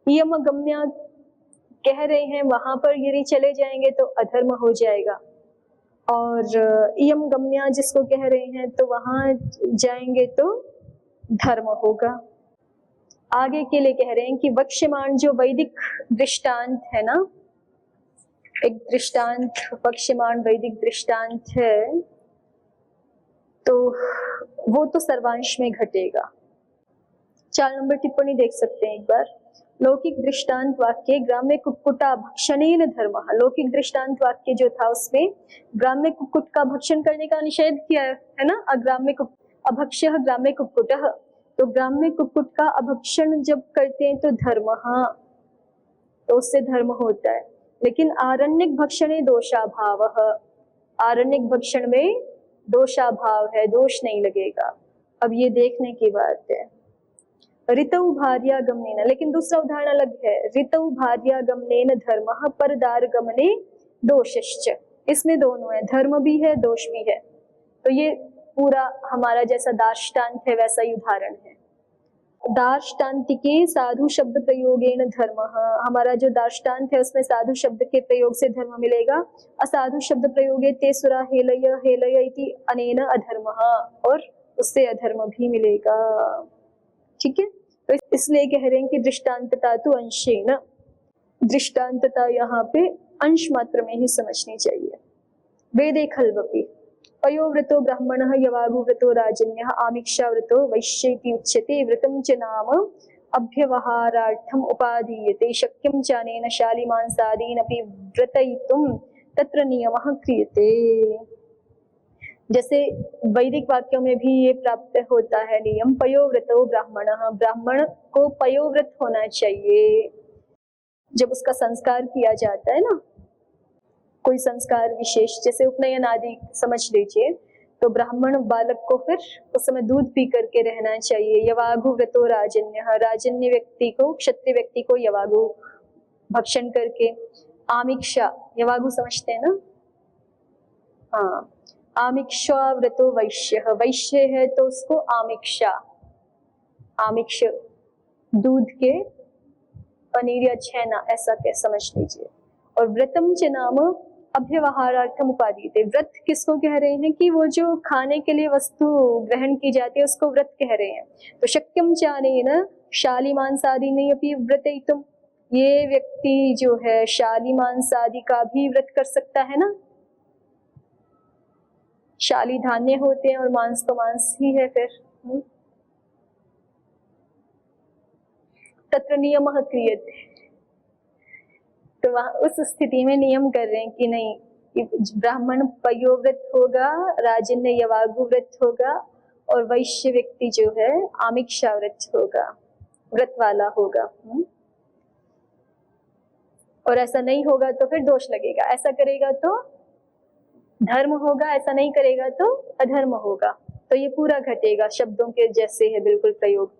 यम गम्या कह रहे हैं वहां पर यदि चले जाएंगे तो अधर्म हो जाएगा, और यम गम्या जिसको कह रहे हैं तो वहां जाएंगे तो धर्म होगा। आगे के लिए कह रहे हैं कि वक्ष्यमाण जो वैदिक दृष्टांत है ना, एक दृष्टांत वक्ष्यमाण वैदिक दृष्टांत है, तो वो तो सर्वांश में घटेगा। 4 नंबर टिप्पणी देख सकते हैं एक बार। लौकिक दृष्टांत वाक्य ग्राम्य कुक्कुटा भक्षणेन धर्मः। लौकिक दृष्टांत वाक्य जो था उसमें ग्राम्य कुक्कुट का भक्षण करने का निषेध किया है ना, अभक्ष्यः ग्राम्य कुक्कुटः। तो ग्राम्य कुक्कुट का अभक्षण जब करते हैं तो धर्मः, तो उससे धर्म होता है। लेकिन आरण्यक भक्षणे दोषाभावः, आरण्यक भक्षण में दोषाभाव है, दोष नहीं लगेगा। अब ये देखने की बात है। ऋतौ भार्यागमनेन, लेकिन दूसरा उदाहरण अलग है। ऋतौ भार्यागमनेन धर्मः परदारगमने दोषश्च। इसमें दोनों है, धर्म भी है दोष भी है। तो ये पूरा हमारा जैसा दार्ष्टान्त है वैसा ही उदाहरण है। दार्ष्टान्तिके साधु शब्द प्रयोगेण धर्मः, हमारा जो दार्ष्टान्त है उसमें साधु शब्द के प्रयोग से धर्म मिलेगा। असाधु शब्द प्रयोगे ते सुरा हेलय हेलय इति अनेन अधर्मः, और उससे अधर्म भी मिलेगा। ठीक है, तो इसलिए कह रहे हैं कि दृष्टांतता तो अंशेन, दृष्टांतता यहाँ पे अंश मात्र में ही समझनी चाहिए। वेदे खल्वपि पयोव्रतो ब्राह्मणः यवागुव्रतो राजन्यः आमिक्षाव्रतो वैश्येति उच्यते। व्रतं च नाम अभ्यवहारार्थम् उपादीयते। शक्यं च अनेन शालिमांसादीनपि व्रतयितुं तत्र नियमः क्रियते। जैसे वैदिक वाक्यों में भी ये प्राप्त होता है नियम। पयोव्रतो ब्राह्मणः, ब्राह्मण को पयोव्रत होना चाहिए। जब उसका संस्कार किया जाता है ना, कोई संस्कार विशेष जैसे उपनयन आदि समझ लीजिए, तो ब्राह्मण बालक को फिर उस समय दूध पी करके रहना चाहिए। यवागु व्रतो राजन्य, राजन्य व्यक्ति को, क्षत्रिय व्यक्ति को यवागु भक्षण करके। आमिक्षा, यवागु समझते हैं ना, हाँ। आमिक्षा व्रतो वैश्य, वैश्य है तो उसको आमिक्षा, आमिक्ष दूध के पनीर या छेना ऐसा क्या समझ लीजिए। और व्रतम च नाम अभ्यवहारार्थम उपादीयते। व्रत किसको कह रहे हैं कि वो जो खाने के लिए वस्तु ग्रहण की जाती है उसको व्रत कह रहे हैं। तो शक्यम च अनेन शालिमांसादीनि अपि व्रतयितुम, ये व्यक्ति जो है शालिमांसादि का भी व्रत कर सकता है ना। शाली धान्य होते हैं और मांस तो मांस ही है फिर। तत्र नियमः क्रियते, तो वहां उस स्थिति में नियम कर रहे हैं कि नहीं, कि ब्राह्मण पयोव्रत होगा, राजन्य यवागु व्रत होगा, और वैश्य व्यक्ति जो है आमिक्षा व्रत होगा, व्रत वाला होगा। और ऐसा नहीं होगा तो फिर दोष लगेगा। ऐसा करेगा तो धर्म होगा, ऐसा नहीं करेगा तो अधर्म होगा। तो ये पूरा घटेगा, शब्दों के जैसे है बिल्कुल प्रयोग।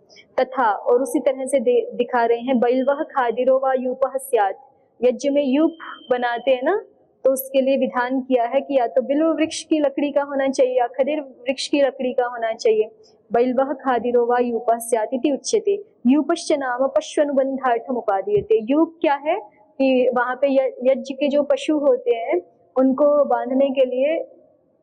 तथा, और उसी तरह से दिखा रहे हैं, बैलवह खादिरो वा यूपः स्यात्। यज्ञ में यूप बनाते हैं ना, तो उसके लिए विधान किया है कि या तो बिल्व वृक्ष की लकड़ी का होना चाहिए या खदिर वृक्ष की लकड़ी का होना चाहिए। बैलवह खादिरो वा यूपः स्यात् इति उच्यते। यूपश्च नाम पश्वनुबंधार्थम उपादीयते। यूप क्या है कि वहां पे यज्ञ के जो पशु होते हैं उनको बांधने के लिए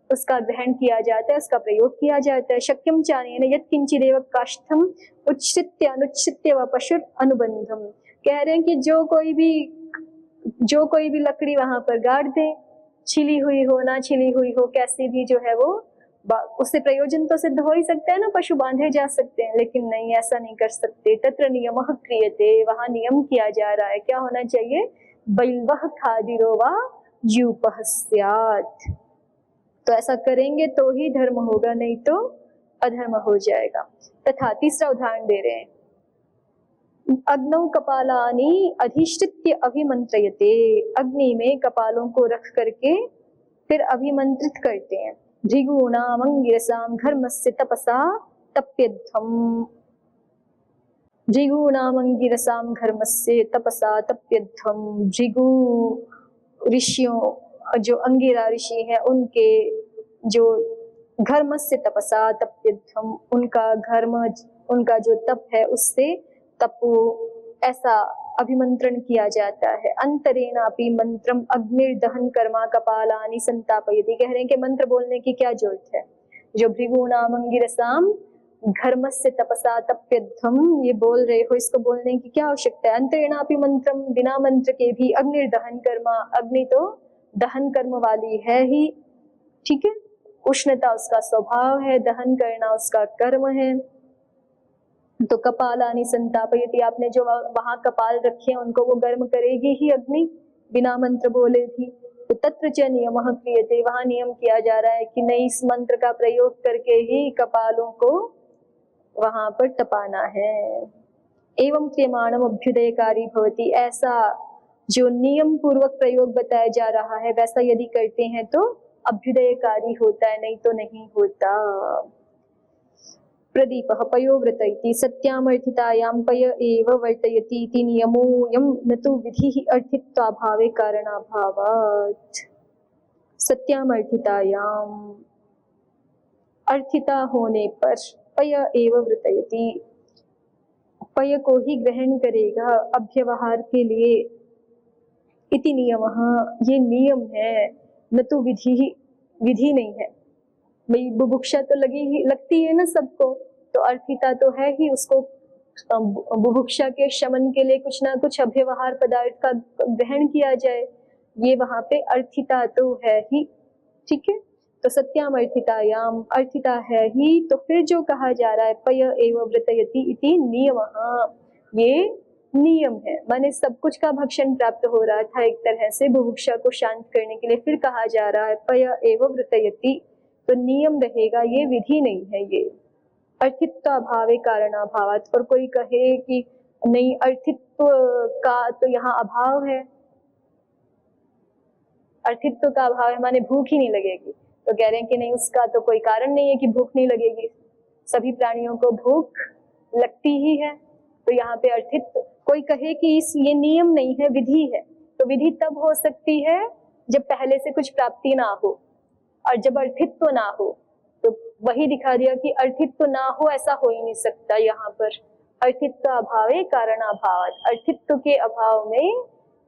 उसका ग्रहण किया जाता है, उसका प्रयोग किया जाता है। शक्यम चानेन यत् किंचिदेव काष्ठम उच्छित्य अनुच्छित्य व पशुर अनुबंधम। कह रहे हैं कि जो कोई भी लकड़ी वहां पर गाड़ दे, छिली हुई हो ना छिली हुई हो, कैसी भी जो है वो, उससे प्रयोजन तो सिद्ध हो ही सकता है ना, पशु बांधे जा सकते हैं। लेकिन नहीं, ऐसा नहीं कर सकते। तत्र नियमः क्रियते, वहां नियम किया जा रहा है। क्या होना चाहिए? बैलवह खादिरो वा यूपः स्यात्। तो ऐसा करेंगे तो ही धर्म होगा, नहीं तो अधर्म हो जाएगा। तथा तीसरा उदाहरण दे रहे हैं, अग्नौ कपालानि अधिष्ठित्य अभिमंत्रयते। अग्नि में कपालों को रख करके फिर अभिमंत्रित करते हैं। भृगूणाम अंगिरसाम घर्मस्य तपसा तप्यध्वम्। भृगूणाम अंगिरसाम घर्मस्य तपसा तप्यध्वम्। भृगु ऋषियों, जो अंगिरा ऋषि है, उनके जो घर्मस्य तपसा तप्यध्वम्, उनका घर्म, उनका जो तप है उससे तपो, ऐसा अभिमंत्रण किया जाता है। अंतरेणापि मंत्रम अग्निर्दहन कर्मा कपालानि संतापयति। कह रहे हैं कि मंत्र बोलने की क्या जरूरत है, जो भृगूनाम अंगिरसाम घर्मस्य तपसा तप्यध्वम ये बोल रहे हो, इसको बोलने की क्या आवश्यकता है। अंतरेणापि मंत्रम, बिना मंत्र के भी अग्निर्दहन कर्मा, अग्नि तो दहन कर्म वाली है ही, ठीक है, उष्णता उसका स्वभाव है, दहन करना उसका कर्म है। तो कपालानि संतापयति, आपने जो वहां कपाल रखे हैं उनको वो गर्म करेगी ही अग्नि, बिना मंत्र बोले भी। तो तत्र च नियमः क्रियते, वहां नियम किया जा रहा है कि नहीं, इस मंत्र का प्रयोग करके ही कपालों को वहां पर तपाना है। एवं क्रियमाणम अभ्युदयकारी भवति, ऐसा जो नियम पूर्वक प्रयोग बताया जा रहा है वैसा यदि करते हैं तो अभ्युदयकारी होता है, नहीं तो नहीं होता। प्रदीपः पयोव्रत इति सत्यामर्थितायां पय एव वर्तयति इति नियमोऽयं न तु विधिः अर्थित्वाभावे कारणाभावात्। सत्यामर्थितायां, अर्थिता होने पर, पय एव व्रतयति, पय को ही ग्रहण करेगा अभ्यवहार के लिए, इति नियमः, ये नियम है, न तो विधि, विधि नहीं है। भाई बुभुक्षा तो लगती है ना सबको, तो अर्थिता तो है ही, उसको बुभुक्षा के शमन के लिए कुछ ना कुछ अभ्यवहार पदार्थ का ग्रहण किया जाए, ये वहां पे अर्थिता तो है ही, ठीक है। तो सत्याम अर्थितायाम, अर्थिता है ही, तो फिर जो कहा जा रहा है पय एव व्रतयति इति नियमः, ये नियम है, माने सब कुछ का भक्षण प्राप्त हो रहा था एक तरह से बुभुक्षा को शांत करने के लिए, फिर कहा जा रहा है पय एव व्रतयति, तो नियम रहेगा, ये विधि नहीं है। ये अर्थित्व अभावे कारणाभावात्, और कोई कहे कि नहीं अर्थित्व का तो यहाँ अभाव है, अर्थित्व का अभाव है माने भूख ही नहीं लगेगी, तो कह रहे हैं कि नहीं, उसका तो कोई कारण नहीं है कि भूख नहीं लगेगी, सभी प्राणियों को भूख लगती ही है। तो यहाँ पे अर्थित्व, कोई कहे कि ये नियम नहीं है, विधि है, तो विधि तब हो सकती है जब पहले से कुछ प्राप्ति ना हो, और जब अर्थित्व ना हो, तो वही दिखा दिया कि अर्थित्व ना हो ऐसा हो ही नहीं सकता। यहाँ पर अर्थित्व अभावे कारणाभावात्, अर्थित्व के अभाव में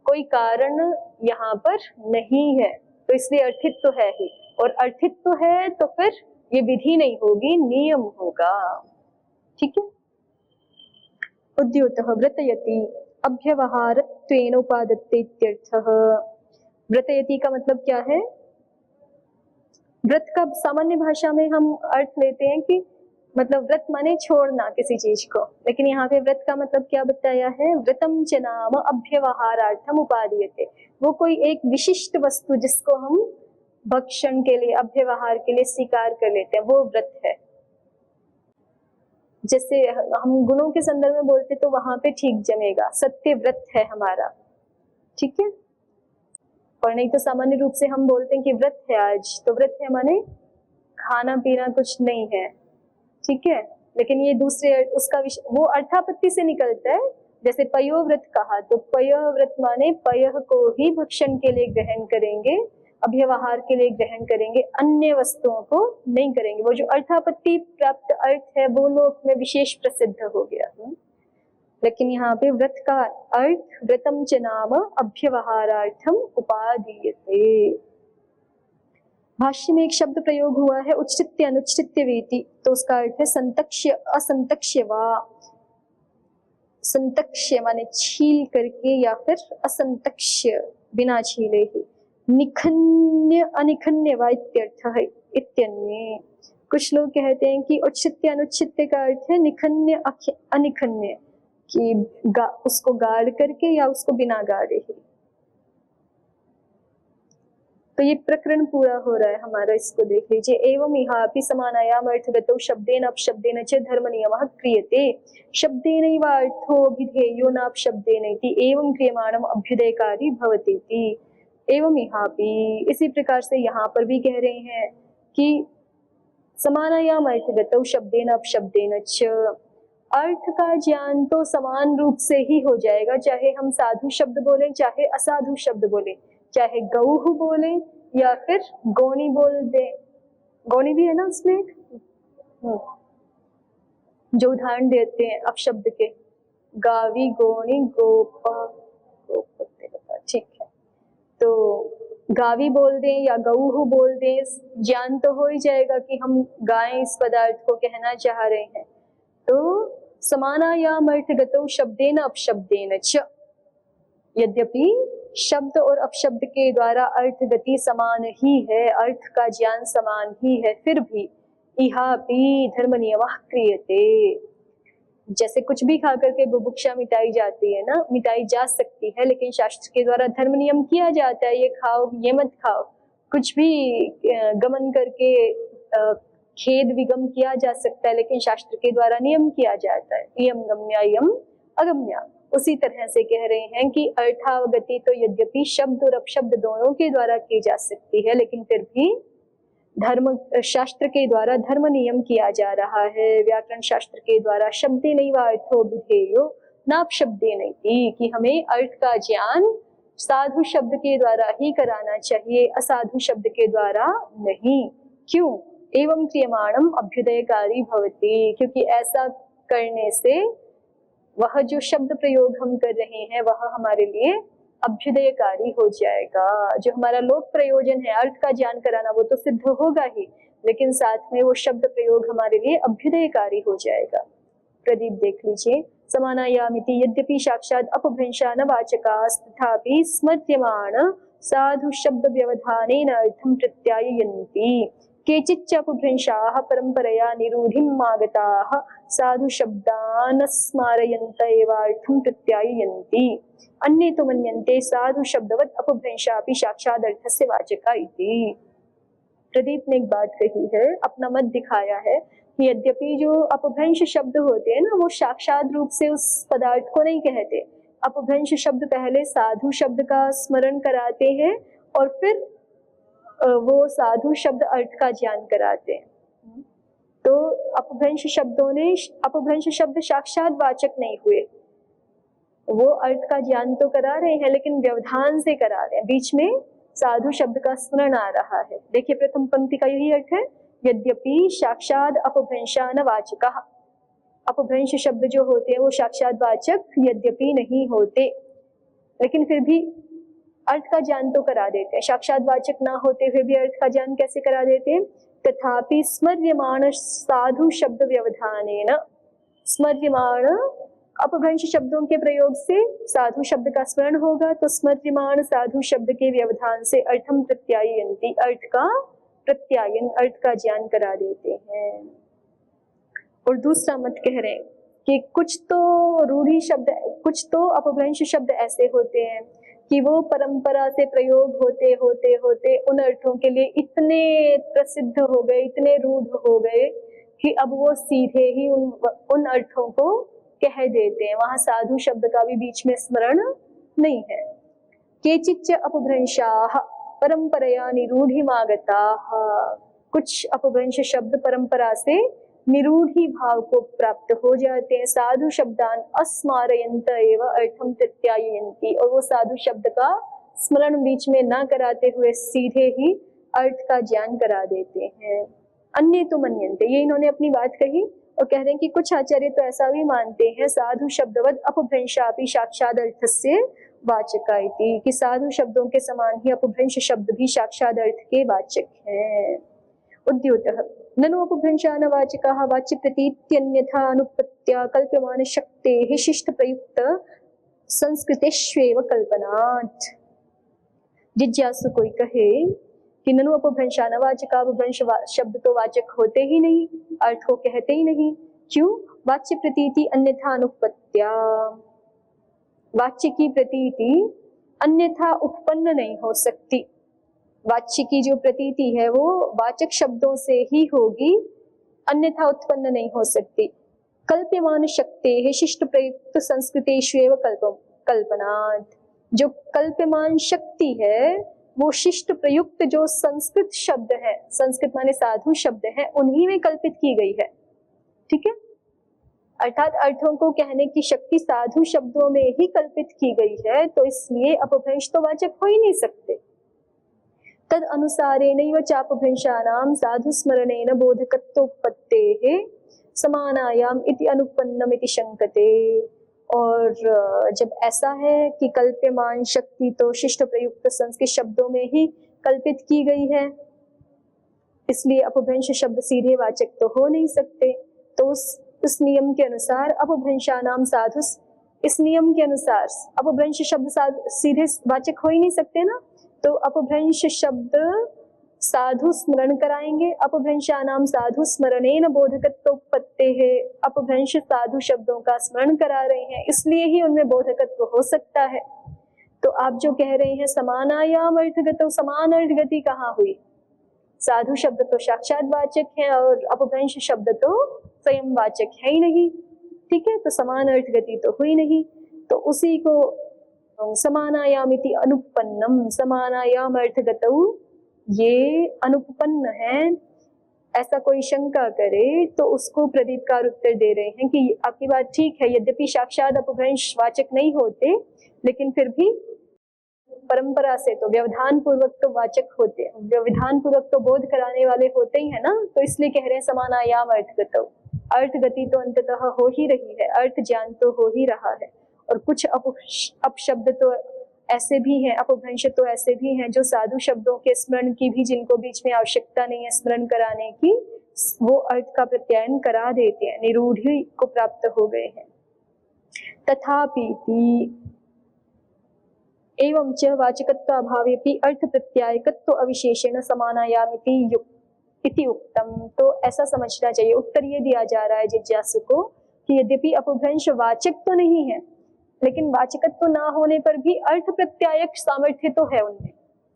कोई कारण यहाँ पर नहीं है, तो इसलिए अर्थित्व है ही, और अर्थित्व है तो फिर ये विधि नहीं होगी, नियम होगा, ठीक है। उद्योतः व्रतयति अभ्यवहारत्वेन उपादत्ते इत्यर्थः। व्रतयति का मतलब क्या है, व्रत का सामान्य भाषा में हम अर्थ लेते हैं कि मतलब व्रत माने छोड़ना किसी चीज को, लेकिन यहाँ पे व्रत का मतलब क्या बताया है, व्रतम च नाम अभ्यवहारार्थम उपादीयते, वो कोई एक विशिष्ट वस्तु जिसको हम भक्षण के लिए, अभ्यवहार के लिए स्वीकार कर लेते हैं, वो व्रत है। जैसे हम गुणों के संदर्भ में बोलते तो वहां पे ठीक जमेगा, सत्य व्रत है हमारा, ठीक है। और नहीं तो सामान्य रूप से हम बोलते हैं कि व्रत है आज, तो व्रत है माने खाना पीना कुछ नहीं है, ठीक है। लेकिन ये दूसरे उसका वो अर्थापत्ति से निकलता है, जैसे पयो व्रत कहा, तो पय व्रत माने पय को ही भक्षण के लिए ग्रहण करेंगे, अभ्यवहार के लिए ग्रहण करेंगे, अन्य वस्तुओं को नहीं करेंगे। वो जो अर्थापत्ति प्राप्त अर्थ है वो लोक में विशेष प्रसिद्ध हो गया है, लेकिन यहाँ पे व्रत का अर्थ व्रतम च नाम अभ्यवहारार्थम उपादीयते। भाष्य में एक शब्द प्रयोग हुआ है उच्चित्य अनुच्चित्य वेति, तो उसका अर्थ है संतक्ष्य असंतक्ष्य वा, संतक्ष्य माने छील करके या फिर असंतक्ष्य बिना छीले ही, निखन्य अनिखन्य वा इत्यर्थ है इत्यन्ये। कुछ लोग कहते हैं कि उच्चित्य अनुच्चित्य का अर्थ है निखन्य अनिखन्य, कि उसको गाड़ करके या उसको बिना गाड़े ही। तो ये प्रकरण पूरा हो रहा है हमारा, इसको देख लीजिए। एवं इहापि समानायाम अर्थगतो शब्देन अपशब्देन च धर्म नियमः क्रियते, शब्देनैव अर्थो अभिधेयो नापशब्देन इति एवं क्रियमाणम अभ्युदयकारी भवतीति। एवं इहापि, इसी प्रकार से यहाँ पर भी कह रहे हैं कि समानायाम अर्थगतो शब्देन अपशब्देन च, अर्थ का ज्ञान तो समान रूप से ही हो जाएगा, चाहे हम साधु शब्द बोले चाहे असाधु शब्द बोले, चाहे गौह बोले या फिर गौनी बोल दे, गौनी भी है ना उसमें जो उदाहरण देते हैं अपशब्द के, गावी गोणी गोप गोप, ठीक है। तो गावी बोल दें या गऊ बोल दें, ज्ञान तो हो ही जाएगा कि हम गाय इस पदार्थ को कहना चाह रहे हैं। तो समानायाम अर्थगतो शब्देन अपशब्देन च, यद्यपि शब्द और अपशब्द के द्वारा अर्थ गति समान ही है, अर्थ का ज्ञान समान ही है, फिर भी इहापि धर्म नियमः क्रियते। जैसे कुछ भी खा करके बुभुक्षा मिटाई जाती है ना, मिटाई जा सकती है, लेकिन शास्त्र के द्वारा धर्म नियम किया जाता है, ये खाओ ये मत खाओ। कुछ भी गमन करके खेद विगम किया जा सकता है, लेकिन शास्त्र के द्वारा नियम किया जाता है, इयम गम्या इयम अगम्या। उसी तरह से कह रहे हैं कि अर्थावगति तो यद्यपि शब्द और अपशब्द दोनों के द्वारा की जा सकती है, लेकिन फिर भी धर्म शास्त्र के द्वारा धर्म नियम किया जा रहा है। व्याकरण शास्त्र के द्वारा शब्दे नहीं व अर्थो विधेयो नाप शब्दे नहीं, कि हमें अर्थ का ज्ञान साधु शब्द के द्वारा ही कराना चाहिए, असाधु शब्द के द्वारा नहीं। क्यों? एवं क्रियमाणम अभ्युदयकारी भवति, क्योंकि ऐसा करने से वह जो शब्द प्रयोग हम कर रहे हैं वह हमारे लिए अभ्युदयकारी हो जाएगा। जो हमारा लोक प्रयोजन है अर्थ का ज्ञान कराना, वो तो सिद्ध होगा ही, लेकिन साथ में वो शब्द प्रयोग हमारे लिए अभ्युदयकारी हो जाएगा। प्रदीप देख लीजिए, समानायामिति यद्यपि साक्षात अपभ्रंशान वाचकास्तथापि स्मर्यमाण साधु शब्द व्यवधानेन अर्थं प्रत्याययन्ति, केचिच्च अपभ्रंशाः परंपरया निरूढिमागताः साधु शब्दान् स्मारयन्त एव अर्थं प्रत्याययन्ति, अन्ये तु मन्यन्ते साधु शब्दवत् अपभ्रंशापि साक्षात् अर्थस्य वाचका इति। प्रदीप ने एक बात कही है, अपना मत दिखाया है कि यद्यपि जो अपभ्रंश शब्द होते हैं ना, वो साक्षात रूप से उस पदार्थ को नहीं कहते। अपभ्रंश शब्द पहले साधु शब्द का स्मरण कराते हैं और फिर वो साधु शब्द अर्थ का ज्ञान कराते हैं। तो अपभ्रंश शब्द साक्षात वाचक नहीं हुए, वो अर्थ का ज्ञान तो करा रहे हैं लेकिन व्यवधान से करा रहे हैं, बीच में साधु शब्द का स्मरण आ रहा है। देखिए प्रथम पंक्ति का यही अर्थ है, यद्यपि साक्षात अपभ्रंशान वाचकः। अपभ्रंश शब्द जो होते हैं वो साक्षात वाचक यद्यपि नहीं होते, लेकिन फिर भी अर्थ का ज्ञान तो करा देते हैं। साक्षात वाचक ना होते हुए भी अर्थ का ज्ञान कैसे करा देते हैं? तथापि स्मर्यमाण साधु शब्द व्यवधानेन, स्मर्यमाण अपभ्रंश शब्दों के प्रयोग से साधु शब्द का स्मरण होगा, तो स्मर्यमाण साधु शब्द के व्यवधान से अर्थम प्रत्यायन्ति, अर्थ का प्रत्यायन, अर्थ का ज्ञान करा देते हैं। और दूसरा मत कह रहे हैं कि कुछ तो रूढ़ी शब्द, कुछ तो अपभ्रंश शब्द ऐसे होते हैं कि वो परंपरा से प्रयोग होते होते होते उन अर्थों के लिए इतने प्रसिद्ध हो गए, इतने रूढ़ हो गए कि अब वो सीधे ही उन अर्थों को कह देते हैं, वहां साधु शब्द का भी बीच में स्मरण नहीं है। केचिच्च अपभ्रंशाः परंपरया निरूढ़िमागताः, कुछ अपभ्रंश शब्द परंपरा से निरूढ़ी भाव को प्राप्त हो जाते हैं। साधु शब्दान अस्मारयन्त एव अर्थम प्रत्याययन्ति, और वो साधु शब्द का स्मरण बीच में ना कराते हुए सीधे ही अर्थ का ज्ञान करा देते हैं। अन्य तो मन्यन्ते, ये इन्होंने अपनी बात कही और कह रहे हैं कि कुछ आचार्य तो ऐसा भी मानते हैं साधु शब्दवद अपभ्रंशापि साक्षात अर्थस्य वाचका इति, कि साधु शब्दों के समान ही अपभ्रंश शब्द भी साक्षात अर्थ के वाचक हैं। उद्योतः ननु अपभ्रंशान वाचकाः वाच्य प्रतीत्यन्यथा अनुपत्या कल्प्यमान शक्तेः शिष्ट प्रयुक्त संस्कृतेष्वेव कल्पनात्। जिज्ञासु कोई कहे कि ननु अपभ्रंशान वाचका, अपभ्रंश शब्द तो वाचक होते ही नहीं, अर्थ को कहते ही नहीं। क्यों? वाच्य प्रतीति अन्यथा अनुपत्या, वाच्य की प्रतीति अन्यथा उत्पन्न नहीं हो सकती। वाच्य की जो प्रतीति है वो वाचक शब्दों से ही होगी, अन्यथा उत्पन्न नहीं हो सकती। कल्प्यमान शक्तेः शिष्ट प्रयुक्त संस्कृतेष्वेव कल्पनात्, जो कल्प्यमान शक्ति है वो शिष्ट प्रयुक्त जो संस्कृत शब्द है, संस्कृत माने साधु शब्द है, उन्हीं में कल्पित की गई है। ठीक है, अर्थात अर्थों को कहने की शक्ति साधु शब्दों में ही कल्पित की गई है, तो इसलिए अपभ्रंश तो वाचक हो ही नहीं सकते। तद अनुसारेणैव चापभ्रंशानां साधु स्मरणेन बोधकत्वोत्पत्तेः समानायाम इति अनुपन्नम इति शंकते। और जब ऐसा है कि कल्प्यमान शक्ति तो शिष्ट प्रयुक्त संस्कृत शब्दों में ही कल्पित की गई है, इसलिए अपभ्रंश शब्द सीधे वाचक तो हो नहीं सकते। तो उस नियम के अनुसार अपभ्रंशानाम साधुस, इस नियम के अनुसार अपभ्रंश शब्द सीधे वाचक हो ही नहीं सकते ना, तो अपभ्रंश शब्द साधु स्मरण कराएंगे। अपभ्रंशानाम साधु स्मरणेन बोधकत्वोत्पत्ते है, अपभ्रंश साधु शब्दों का स्मरण करा रहे हैं, इसलिए ही उनमें बोधकत्व हो सकता है। तो आप जो कह रहे हैं समानायाम अर्थगतो, समान अर्थगति कहाँ हुई? साधु शब्द तो साक्षात वाचक है और अपभ्रंश शब्द तो स्वयं वाचक है ही नहीं, ठीक है, तो समान अर्थगति तो हुई नहीं। तो उसी को समानायामिति अनुपन्नम, समानायाम अर्थगतौ, ये अनुपन्न है, ऐसा कोई शंका करे तो उसको प्रदीपकार उत्तर दे रहे हैं कि आपकी बात ठीक है, यद्यपि साक्षात अपभ्रंश वाचक नहीं होते, लेकिन फिर भी परंपरा से तो व्यवधान पूर्वक तो वाचक होते हैं, व्यवधान पूर्वक तो बोध कराने वाले होते ही है ना, तो इसलिए कह रहे हैं समानायाम अर्थगतौ। अर्थगति तो अंततः हो ही रही है, अर्थ ज्ञान तो हो ही रहा है। और कुछ अपशब्द तो ऐसे भी हैं, अपभ्रंश तो ऐसे भी हैं जो साधु शब्दों के स्मरण की भी, जिनको बीच में आवश्यकता नहीं है स्मरण कराने की, वो अर्थ का प्रत्यायन करा देते हैं, निरूढ़ी को प्राप्त हो गए हैं। तथापि एवं च वाचकत्व अभावेपि अर्थ प्रत्यायकत्व अविशेषेण समानायामिति इति उक्तम। तो ऐसा समझना चाहिए, उत्तर ये दिया जा रहा है जिज्ञासु को कि यद्यपि अपभ्रंश वाचक तो नहीं है, लेकिन वाचकत्व ना होने पर भी अर्थ प्रत्यायक सामर्थ्य तो है उनमें,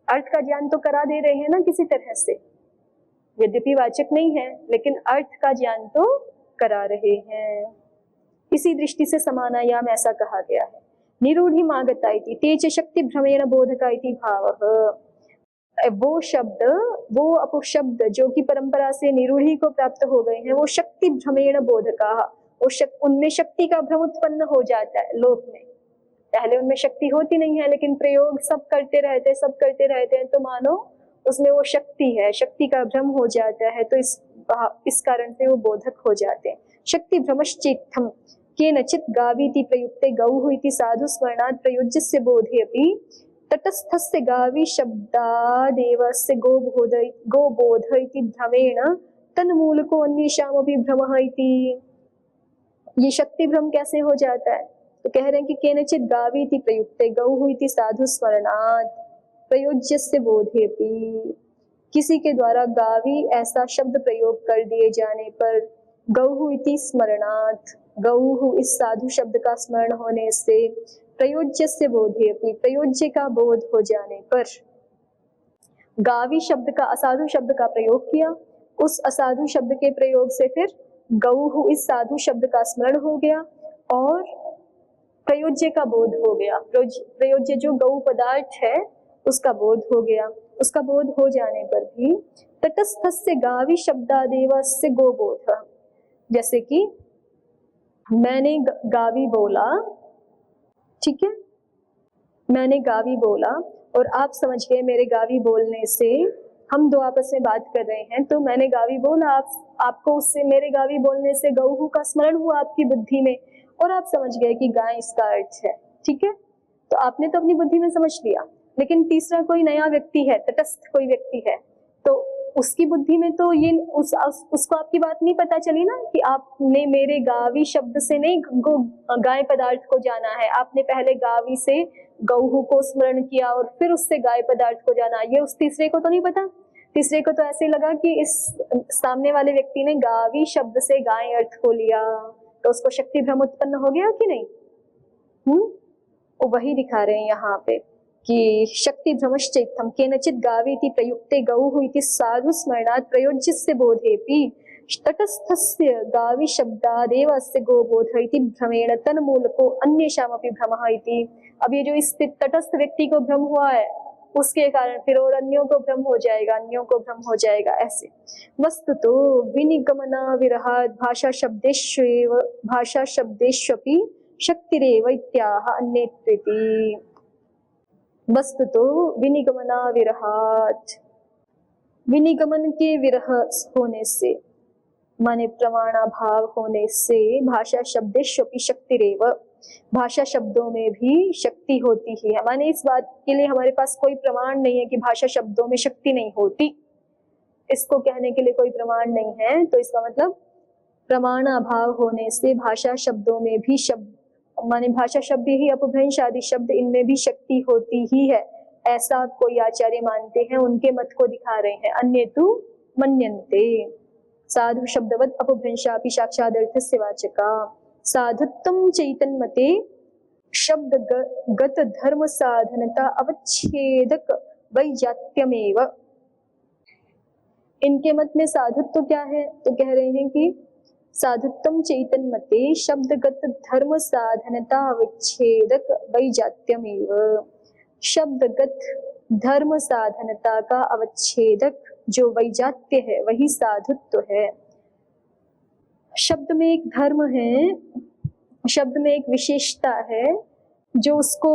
अर्थ का ज्ञान तो करा दे रहे हैं ना किसी तरह से, यद्यपि वाचक नहीं है लेकिन अर्थ का ज्ञान तो करा रहे हैं। इसी दृष्टि से समानायाम ऐसा कहा गया है। निरूढ़ी मागता इति तेज शक्ति भ्रमेण बोधका इति भावः। वो शब्द, वो अपशब्द जो कि परंपरा से निरूढ़ी को प्राप्त हो गए हैं, वो शक्ति भ्रमेण बोधका, वो उनमें शक्ति का भ्रम उत्पन्न हो जाता है लोक में। पहले उनमें शक्ति होती नहीं है, लेकिन प्रयोग सब करते रहते हैं, तो मानो उसमें वो शक्ति है, शक्ति का भ्रम हो जाता है, तो इस कारण से वो बोधक हो जाते हैं। शक्ति भ्रमश्चेत्थम केनचित् गावीति प्रयुक्ते गौः इति साधु स्मरणात् प्रयोज्यस्य बोधे अपि तटस्थस्य गावी शब्दादेवस्य गोबोध इति भ्रमेण तन्मूलको अन्येषामपि भ्रमः इति। ये शक्ति भ्रम कैसे हो जाता है? तो कह रहे हैं कि केनचित् गावीति प्रयुक्ते गौः इति साधु स्मरणात् प्रयोज्यस्य बोधे अपि, किसी के द्वारा गावी ऐसा शब्द प्रयोग कर दिए जाने पर, गौः इति स्मरणात्, गौः इस साधु शब्द का स्मरण होने से, प्रयोज्यस्य बोधे अपि, प्रयोज्य का बोध हो जाने पर, गावी शब्द का असाधु शब्द का प्रयोग किया, उस असाधु शब्द के प्रयोग से फिर गौः इस साधु शब्द का स्मरण हो गया और प्रयोज्य का बोध हो गया। प्रयोज्य जो गौ पदार्थ है उसका बोध हो गया। उसका बोध हो जाने पर भी तटस्थस्य गावी शब्दादेवस्य गोबोध, जैसे कि मैंने गावी बोला, ठीक है, मैंने गावी बोला और आप समझ गए मेरे गावी बोलने से, हम दो आपस में बात कर रहे हैं तो मैंने गावी बोला, आपको उससे मेरे गावी बोलने से गौहू का स्मरण हुआ आपकी बुद्धि में और आप समझ गए कि गाय इसका अर्थ है, ठीक है, तो आपने तो अपनी बुद्धि में समझ लिया। लेकिन तीसरा कोई नया व्यक्ति है, तटस्थ कोई व्यक्ति है, तो उसकी बुद्धि में तो ये उसको आपकी बात नहीं पता चली ना कि आपने मेरे गावी शब्द से नहीं गाय पदार्थ को जाना है, आपने पहले गावी से गौहू को स्मरण किया और फिर उससे गाय पदार्थ को जाना, ये उस तीसरे को तो नहीं पता। तीसरे को तो ऐसे लगा कि इस सामने वाले व्यक्ति ने गावी शब्द से गाय अर्थ को लिया, तो उसको शक्ति भ्रम उत्पन्न हो गया कि नहीं? वो वही दिखा रहे हैं यहाँ पे कि शक्ति भ्रमश्चैत्थम केनचित् गावीति प्रयुक्ते गौः इति साधु स्मरणात् प्रयोज्यस्य बोधेपि तटस्थस्य गावी शब्दादेवस्य गोबोध इति भ्रमेण तन्मूलको अन्येषामपि भ्रमः इति। अब ये जो इस तटस्थ व्यक्ति को भ्रम हुआ है उसके कारण फिर और अन्यों को भ्रम हो जाएगा, अन्यों को भ्रम हो जाएगा, ऐसे। वस्तुतो विनिगमना विरहात् भाषा शब्देष्वपि शक्तिरेव इत्याह अन्येत्वेति। वस्तुतो विनिगमना विरहात्, विनिगमन के विरह होने से, माने प्रमाणाभाव होने से भाषा शब्देष्वपि शक्तिरेव, भाषा शब्दों में भी शक्ति होती ही है। माने इस बात के लिए हमारे पास कोई प्रमाण नहीं है कि भाषा शब्दों में शक्ति नहीं होती, इसको कहने के लिए कोई प्रमाण नहीं है। तो इसका मतलब प्रमाण अभाव होने से भाषा शब्दों में भी शब्द माने भाषा शब्द ही अपभ्रंश आदि शब्द इनमें भी शक्ति होती ही है, ऐसा कोई आचार्य मानते हैं, उनके मत को दिखा रहे हैं। अन्य तु मन्यन्ते साधु शब्दवत् अपभ्रंशापि साक्षादर्थस्य वाचका साधुत्वं चैतन्मते शब्द गत धर्म साधनता अवच्छेदक वैजात्यमेव। इनके मत में साधुत्व क्या है? तो कह रहे हैं कि साधुत्वं चैतन्मते शब्दगत धर्म साधनता अवच्छेदक वैजात्यमेव। शब्दगत धर्म साधनता का अवच्छेदक जो वैजात्य है वही साधुत्व है। शब्द में एक धर्म है, शब्द में एक विशेषता है जो उसको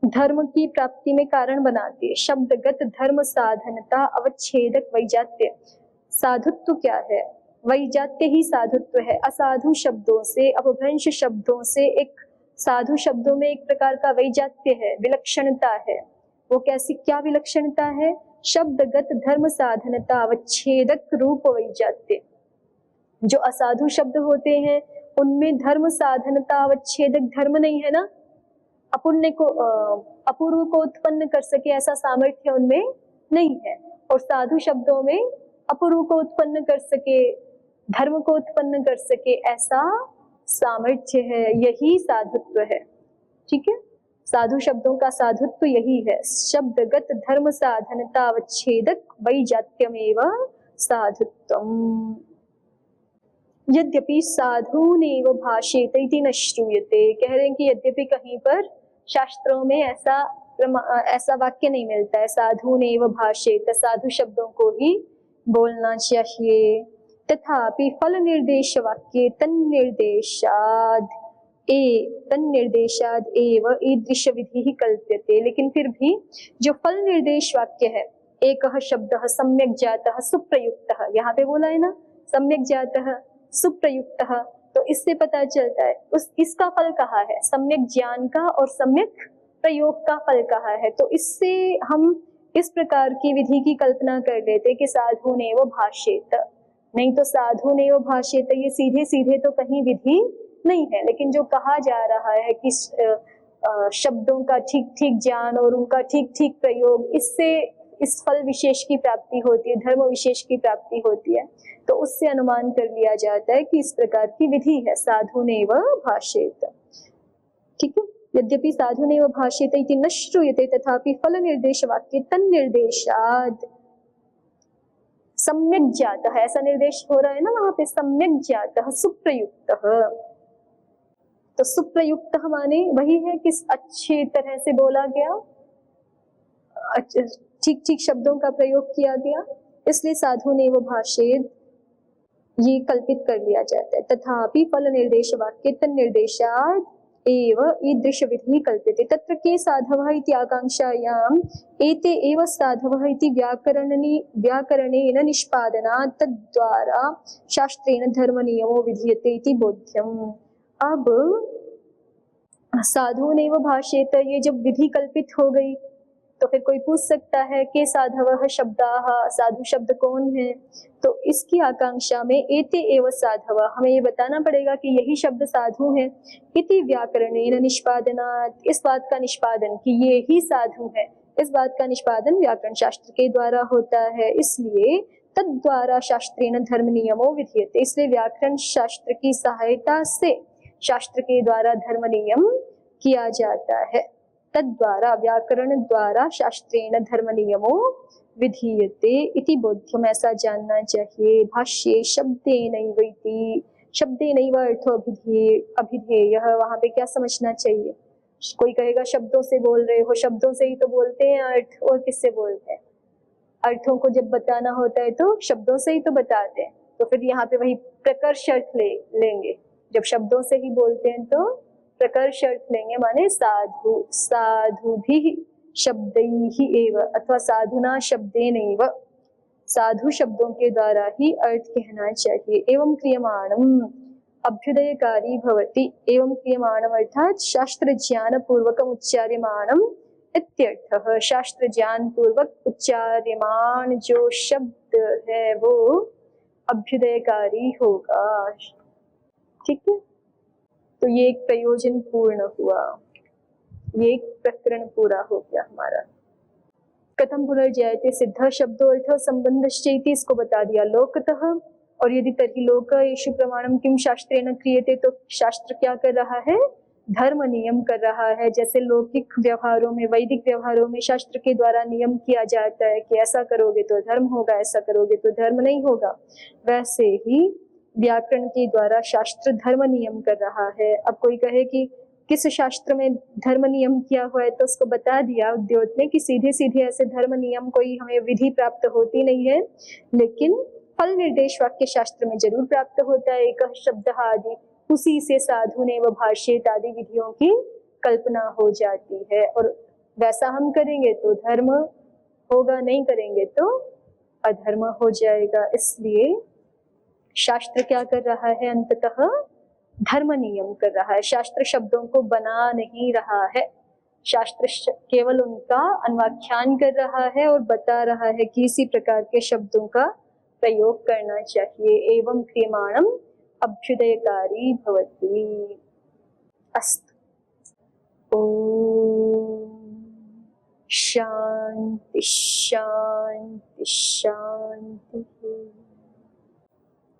धर्म की प्राप्ति में कारण बनाती है। शब्दगत धर्म साधनता अवच्छेदक वैजात्य। साधुत्व क्या है? वैजात्य ही साधुत्व है। असाधु शब्दों से, अपभ्रंश शब्दों से एक साधु शब्दों में एक प्रकार का वैजात्य है, विलक्षणता है। वो कैसी, क्या विलक्षणता है? शब्दगत धर्म साधनता अवच्छेदक रूप वैजात्य। जो असाधु शब्द होते हैं उनमें धर्म साधनता अवच्छेदक धर्म नहीं है ना, अपुण्य को अपूर्व को उत्पन्न कर सके ऐसा सामर्थ्य उनमें नहीं है। और साधु शब्दों में अपूर्व को उत्पन्न कर सके, धर्म को उत्पन्न कर सके ऐसा सामर्थ्य है, यही साधुत्व है। ठीक है, साधु शब्दों का साधुत्व यही है। शब्दगत धर्म साधनता अवच्छेदक वैजात्यमेव साधुत्वम्। यद्यपि साधूनेव भाषेत इति न श्रूयते। कह रहे हैं कि यद्यपि कहीं पर शास्त्रों में ऐसा वाक्य नहीं मिलता है, साधूनेव भाषेत, साधु शब्दों को ही बोलना चाहिए। तथापि फल निर्देश वाक्ये तन्निर्देशाद एव ईदृश विधि कल्प्यते। लेकिन फिर भी जो फल निर्देश वाक्य है, एकः शब्दः सम्यक् जातः सुप्रयुक्तः, यहाँ पे बोला है ना सम्यक् जातः सुप्रयुक्तः, तो इससे पता चलता है इसका फल कहाँ है, सम्यक ज्ञान का और सम्यक प्रयोग का फल कहाँ है। तो इससे हम इस प्रकार की विधि की कल्पना कर लेते कि साधु ने वो भाष्येत, नहीं तो साधु ने वो भाष्येत ये सीधे सीधे तो कहीं विधि नहीं है। लेकिन जो कहा जा रहा है कि शब्दों का ठीक ठीक ज्ञान और उनका ठीक ठीक प्रयोग, इससे इस फल विशेष की प्राप्ति होती है, धर्म विशेष की प्राप्ति होती है, तो उससे अनुमान कर लिया जाता है कि इस प्रकार की विधि है साधुनेव भाष्येत। ठीक है, यद्यपि साधुनेव भाष्येत इति न श्रूयते तथापि फल निर्देश वाक्ये तन्निर्देशाद सम्यक जातः, ऐसा निर्देश हो रहा है ना वहां पे, सम्यक जातः सुप्रयुक्तः। तो सुप्रयुक्तः माने वही है कि अच्छी तरह से बोला गया, ठीक ठीक शब्दों का प्रयोग किया गया, इसलिए साधुनेव भाष्येत ये कल्पित कर लिया जाता है। तथापि फल निर्देश वाक्ये तन्निर्देशाद एव ईदृश विधि कल्प्यते। तत्र के साधवः इति आकांक्षायाम् एते एव साधवः इति व्याकरणेन निष्पादनात् तद्द्वारा शास्त्रेण धर्म नियमो विधीयते इति बोध्यम्। अब साधुनेव भाष्येत ये जब विधि कल्पित हो गई तो फिर कोई पूछ सकता है कि साधवः शब्दाः, साधु शब्द कौन है? तो इसकी आकांक्षा में एते एव साधवः, हमें ये बताना पड़ेगा कि यही शब्द साधु है। इति व्याकरणेन निष्पादनात्, इस बात का निष्पादन कि ये ही साधु है, इस बात का निष्पादन व्याकरण शास्त्र के द्वारा होता है, इसलिए तद्द्वारा शास्त्रेण धर्म नियमो विधीयते, इसलिए व्याकरण शास्त्र की सहायता से शास्त्र के द्वारा धर्म नियम किया जाता है। तद्वारा व्याकरण द्वारा शास्त्रेण धर्म नियमो विधीयते इति बोध्यम, ऐसा जानना चाहिए। भाष्ये शब्देनैव इति, शब्देनैव अर्थो अभिधेयः, वहां पे क्या समझना चाहिए? कोई कहेगा शब्दों से बोल रहे हो, शब्दों से ही तो बोलते हैं अर्थ, और किससे बोलते हैं? अर्थों को जब बताना होता है तो शब्दों से ही तो बताते हैं। तो फिर यहाँ पे वही प्रकर्ष अर्थ लेंगे, जब शब्दों से ही बोलते हैं तो प्रकर्ष अर्थ लेंगे, माने साधु, साधु भी शब्दैहि एव अथवा साधुना शब्देनैव, साधु शब्दों के द्वारा ही अर्थ कहना चाहिए। एवं क्रियमाणम अभ्युदयकारी भवति। एवं क्रियमाणम अर्थात शास्त्र ज्ञान पूर्वकम उच्चार्यमाणम इत्यर्थः। शास्त्र ज्ञान पूर्वक उच्चार्यमान जो शब्द है वो अभ्युदयकारी होगा। ठीक है, तो ये एक प्रयोजन पूर्ण हुआ, ये एक प्रकरण पूरा हो गया हमारा। कथम पुनर्जयते सिद्ध शब्दो अर्थ संबंधश्चेति, इसको बता दिया लोकतः। और यदि तर्हि लोक येषु प्रमाणम किम शास्त्रेण क्रियते, तो शास्त्र क्या कर रहा है, धर्म नियम कर रहा है। जैसे लौकिक व्यवहारों में, वैदिक व्यवहारों में शास्त्र के द्वारा नियम किया जाता है कि ऐसा करोगे तो धर्म होगा, ऐसा करोगे तो धर्म नहीं होगा, वैसे ही व्याकरण के द्वारा शास्त्र धर्म नियम कर रहा है। अब कोई कहे कि किस शास्त्र में धर्म नियम किया हुआ है, तो उसको बता दिया उद्योत ने कि सीधे सीधे ऐसे धर्म नियम कोई हमें विधि प्राप्त होती नहीं है, लेकिन फल निर्देश वाक्य शास्त्र में जरूर प्राप्त होता है। एक शब्द आदि, उसी से साधु ने व भाष्यित आदि विधियों की कल्पना हो जाती है। और वैसा हम करेंगे तो धर्म होगा, नहीं करेंगे तो अधर्म हो जाएगा। इसलिए शास्त्र क्या कर रहा है, अंततः धर्म नियम कर रहा है। शास्त्र शब्दों को बना नहीं रहा है, शास्त्र केवल उनका अन्वाख्यान कर रहा है और बता रहा है कि इसी प्रकार के शब्दों का प्रयोग करना चाहिए। एवं क्रियमाणम अभ्युदयकारी भवति। अस्तु। ओम शांति शांति शांति।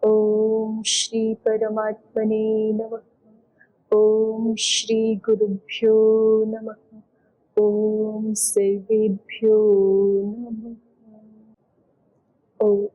ओम श्री परमात्मने नमः। ओम श्री गुरुभ्यो नमः। ओम सर्वेभ्यो नमः। ओम